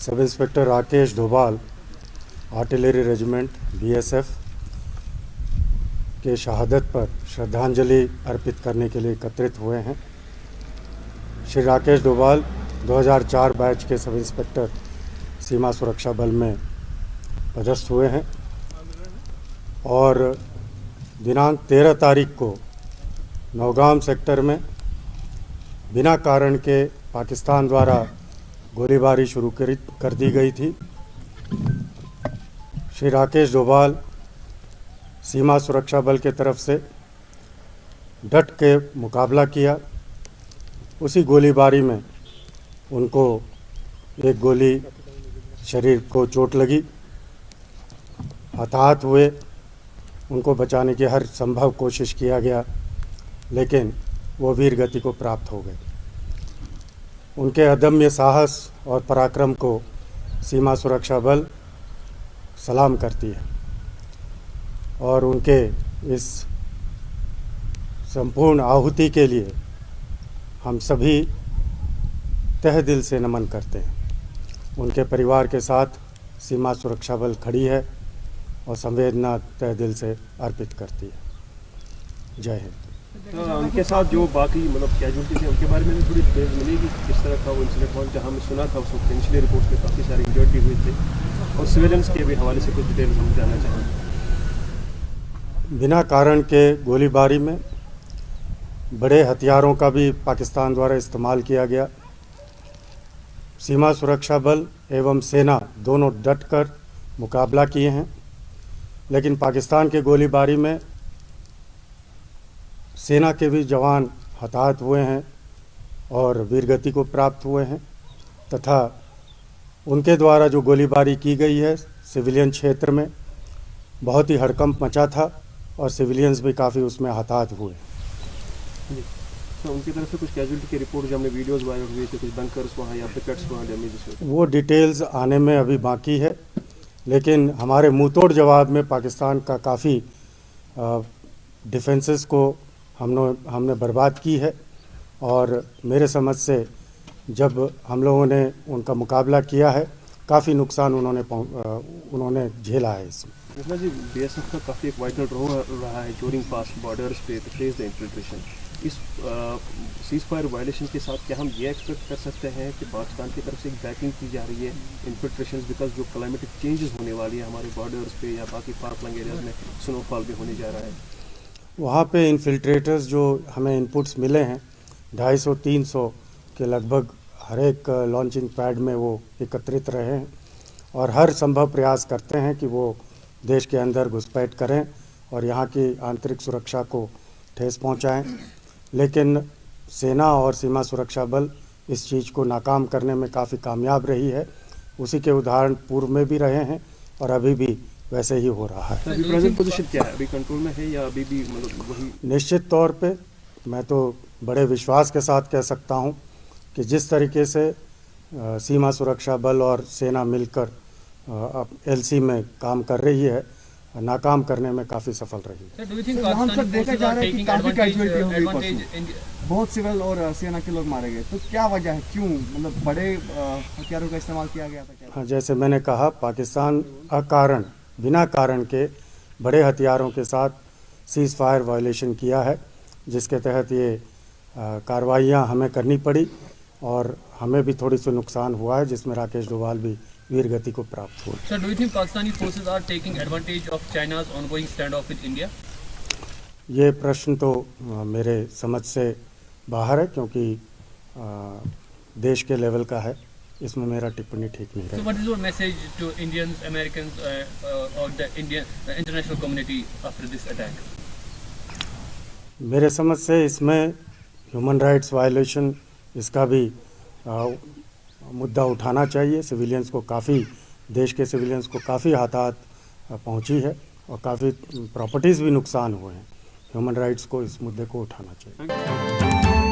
Sub inspector Rakesh Doval artillery regiment BSF के शहादत पर श्रद्धांजलि अर्पित करने के लिए एकत्रित हुए हैं। श्री राकेश डोभाल 2004 बैच के सब इंस्पेक्टर सीमा सुरक्षा बल में पदस्थ हुए हैं और दिनांक 13 तारीख को नौगाम सेक्टर में बिना कारण के पाकिस्तान द्वारा गोलीबारी शुरू कर दी गई थी। श्री राकेश डोभाल सीमा सुरक्षा बल के तरफ से डट के मुकाबला किया। उसी गोलीबारी में उनको एक गोली शरीर को चोट लगी, हताहत हुए। उनको बचाने की हर संभव कोशिश किया गया, लेकिन वो वीर गति को प्राप्त हो गए। उनके अदम्य साहस और पराक्रम को सीमा सुरक्षा बल सलाम करती है और उनके इस संपूर्ण आहुति के लिए हम सभी तहे दिल से नमन करते हैं। उनके परिवार के साथ सीमा सुरक्षा बल खड़ी है और संवेदना तहे दिल से अर्पित करती है। जय हिंद। उनके साथ जो बाकी कैजुअल्टी थे उनके बारे में थोड़ी डिटेल्स मिली कि किस तरह का वो इंसिडेंट हुआ। जहाँ हमने सुना था उस वक्त इनिशियली रिपोर्ट में काफ़ी सारे इंजर्ड भी हुए थे और सिविलियंस के भी हवाले से कुछ डिटेल्स हम जानना चाहेंगे। बिना कारण के गोलीबारी में बड़े हथियारों का भी पाकिस्तान द्वारा इस्तेमाल किया गया। सीमा सुरक्षा बल एवं सेना दोनों डटकर मुकाबला किए हैं, लेकिन पाकिस्तान के गोलीबारी में सेना के भी जवान हताहत हुए हैं और वीरगति को प्राप्त हुए हैं तथा उनके द्वारा जो गोलीबारी की गई है सिविलियन क्षेत्र में बहुत ही हड़कंप मचा था और सिविलियंस भी काफ़ी उसमें हताहत हुए। तो उनकी तरफ से कुछ कैजुअल्टी की रिपोर्ट जो हमने वीडियोस वायरल हुए थे, कुछ बंकर्स वहाँ या पिकेट्स वहाँ डैमेजेस हुए, वो डिटेल्स आने में अभी बाकी है, लेकिन हमारे मुंहतोड़ जवाब में पाकिस्तान का काफ़ी डिफेंसेस को हमने बर्बाद की है और मेरे समझ से जब हम लोगों ने उनका मुकाबला किया है काफ़ी नुकसान उन्होंने झेला है। इसमें कृष्णा जी, बीएसएफ का काफ़ी एक वाइटल रोल रहा है ड्यूरिंग पास्ट बॉर्डर्स पे टू फेस द इन्फिल्ट्रेशन। इस सीज फायर वायलेशन के साथ क्या हम ये एक्सपेक्ट कर सकते हैं कि पाकिस्तान की तरफ से एक बैकिंग की जा रही है इन्फिल्ट्रेशन, बिकॉज जो क्लाइमेटिक चेंजेस होने वाली है हमारे बॉर्डर्स पे या बाकी फार फ्लंग एरियाज में स्नोफॉल भी होने जा रहा है, वहाँ पे इन्फिल्ट्रेटर्स जो हमें इनपुट्स मिले हैं 250-300 के लगभग हर एक लॉन्चिंग पैड में वो एकत्रित रहे हैं और हर संभव प्रयास करते हैं कि वो देश के अंदर घुसपैठ करें और यहाँ की आंतरिक सुरक्षा को ठेस पहुँचाएं, लेकिन सेना और सीमा सुरक्षा बल इस चीज़ को नाकाम करने में काफ़ी कामयाब रही है। उसी के उदाहरण पूर्व में भी रहे हैं और अभी भी वैसे ही हो रहा है। अभी प्रेजेंट पोजीशन क्या है, अभी कंट्रोल में है या अभी भी वही? निश्चित तौर पे मैं तो बड़े विश्वास के साथ कह सकता हूं कि जिस तरीके से सीमा सुरक्षा बल और सेना मिलकर एलसी में काम कर रही है, नाकाम करने में काफ़ी सफल रही है। Sir, do you think हम सब Pakistani देखा forces जा are रहा है कि taking काफी कैजुअलिटी हो गई advantage परसों। India? बहुत सिविल और सेना के लोग मारे गए, तो क्या वजह है, क्यों, मतलब बड़े हथियारों का इस्तेमाल किया गया था क्या? हाँ, जैसे मैंने कहा, पाकिस्तान अकारण बिना कारण के बड़े हथियारों के साथ सीज़ फायर वायलेशन किया है, जिसके तहत ये कार्रवाइयाँ हमें करनी पड़ी और हमें भी थोड़ी सी नुकसान हुआ है, जिसमें राकेश डोभाल भी वीर गति को प्राप्त हुआ। Sir, do you think Pakistani forces are taking advantage of China's ongoing standoff with India? ये प्रश्न तो मेरे समझ से बाहर है, क्योंकि देश के लेवल का है, इसमें मेरा टिप्पणी ठीक नहीं So, है। what is your message to Indians, Americans, or the international community after this attack? मेरे समझ से इसमें ह्यूमन राइट्स वायलेशन, इसका भी मुद्दा उठाना चाहिए। सिविलियंस को काफ़ी, देश के सिविलियंस को काफ़ी हताहत पहुंची है और काफ़ी प्रॉपर्टीज़ भी नुकसान हुए हैं। ह्यूमन राइट्स को, इस मुद्दे को उठाना चाहिए।